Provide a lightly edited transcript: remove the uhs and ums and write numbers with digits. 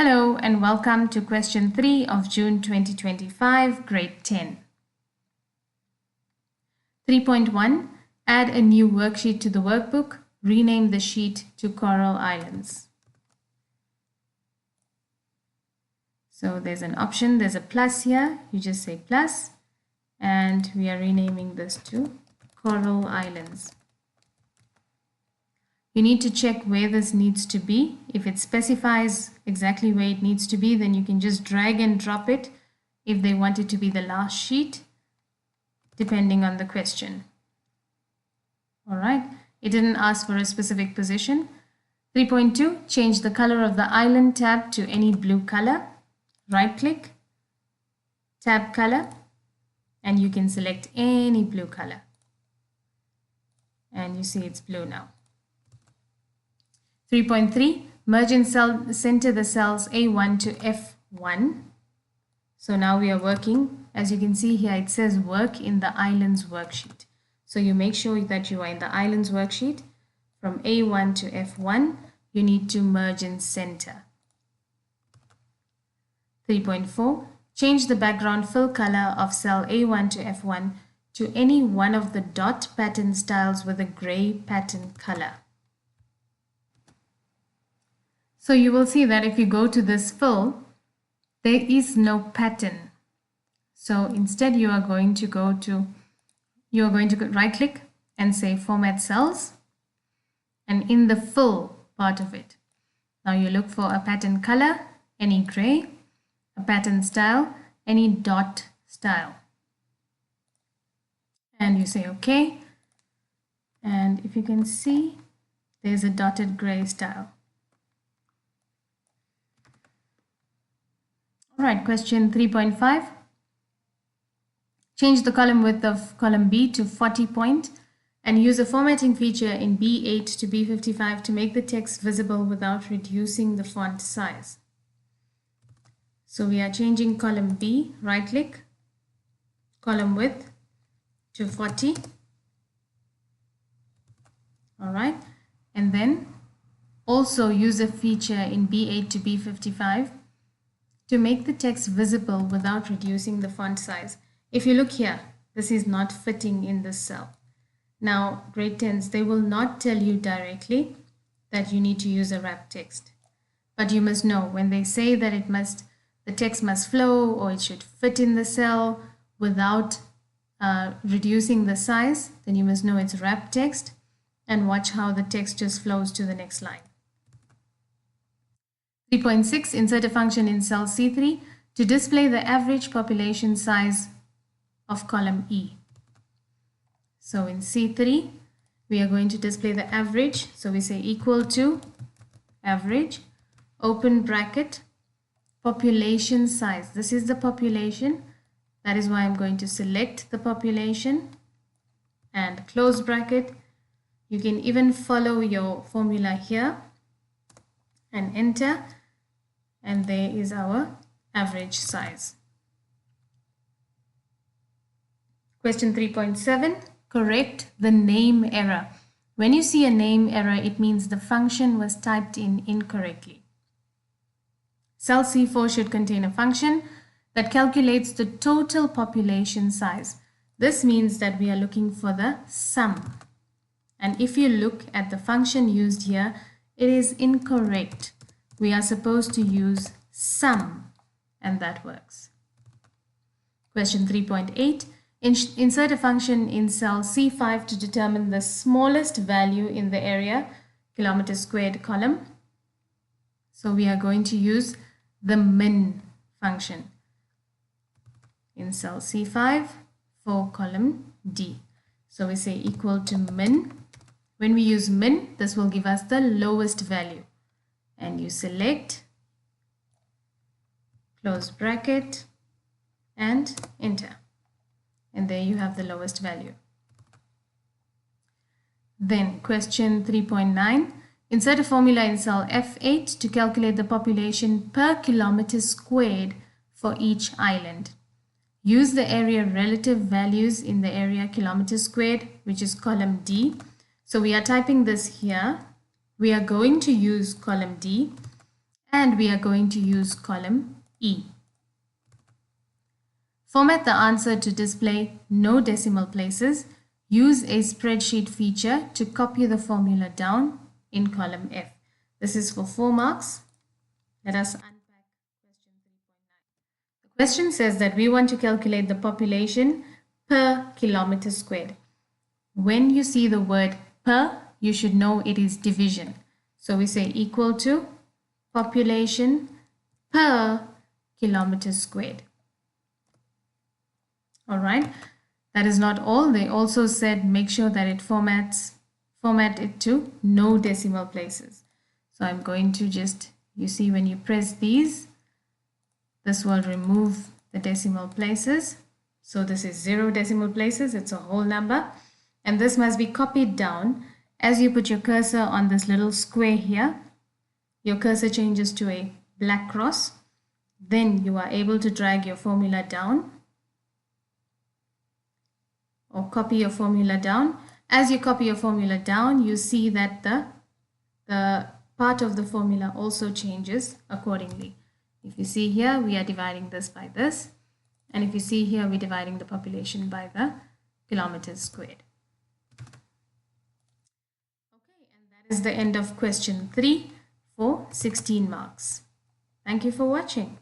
Hello and welcome to question 3 of June 2025, grade 10. 3.1. Add a new worksheet to the workbook. Rename the sheet to Coral Islands. So there's an option, there's a plus here. You just say plus and we are renaming this to Coral Islands. You need to check where this needs to be. If it specifies exactly where it needs to be, then you can just drag and drop it if they want it to be the last sheet, depending on the question. All right, it didn't ask for a specific position. 3.2, change the color of the island tab to any blue color. Right click, tab color, and you can select any blue color. And you see it's blue now. 3.3, merge and center the cells A1 to F1. So now we are working, as you can see here, it says work in the islands worksheet. So you make sure that you are in the islands worksheet. From A1 to F1, you need to merge and center. 3.4, change the background fill color of cell A1 to F1 to any one of the dot pattern styles with a gray pattern color. So you will see that if you go to this fill, there is no pattern. So instead you are going to right click and say format cells, and in the fill part of it, now you look for a pattern color, any gray, a pattern style, any dot style, and you say OK, and if you can see, there's a dotted gray style. All right, question 3.5. Change the column width of column B to 40 point and use a formatting feature in B8 to B55 to make the text visible without reducing the font size. So we are changing column B, right click, column width to 40. All right, and then also use a feature in B8 to B55 to make the text visible without reducing the font size. If you look here, this is not fitting in this cell. Now, grade 10s, they will not tell you directly that you need to use a wrap text. But you must know when they say that the text must flow or it should fit in the cell without reducing the size, then you must know it's wrap text, and watch how the text just flows to the next line. 3.6, insert a function in cell C3 to display the average population size of column E. So in C3, we are going to display the average. So we say equal to average, open bracket, population size. This is the population. That is why I'm going to select the population and close bracket. You can even follow your formula here and enter. And there is our average size. Question 3.7, correct the name error. When you see a name error, it means the function was typed in incorrectly. Cell C4 should contain a function that calculates the total population size. This means that we are looking for the sum. And if you look at the function used here, it is incorrect. We are supposed to use sum, and that works. Question 3.8, insert a function in cell C5 to determine the smallest value in the area kilometers squared column. So we are going to use the min function in cell C5 for column D. So we say equal to min. When we use min, this will give us the lowest value. And you select, close bracket, and enter. And there you have the lowest value. Then question 3.9, insert a formula in cell F8 to calculate the population per kilometer squared for each island. Use the area relative values in the area kilometers squared, which is column D. So we are typing this here. We are going to use column D, and we are going to use column E. Format the answer to display no decimal places. Use a spreadsheet feature to copy the formula down in column F. This is for 4 marks. Let us unpack question 3.9. The question says that we want to calculate the population per kilometer squared. When you see the word per, you should know it is division. So we say equal to population per kilometer squared. All right, that is not all. They also said make sure that it format it to no decimal places. So I'm going to just, you see when you press these, this will remove the decimal places. So this is 0 decimal places, it's a whole number. And this must be copied down. As you put your cursor on this little square here, your cursor changes to a black cross. Then you are able to drag your formula down or copy your formula down. As you copy your formula down, you see that the part of the formula also changes accordingly. If you see here, we are dividing this by this. And if you see here, we're dividing the population by the kilometers squared. Okay, and that is the end of question 3 for 16 marks. Thank you for watching.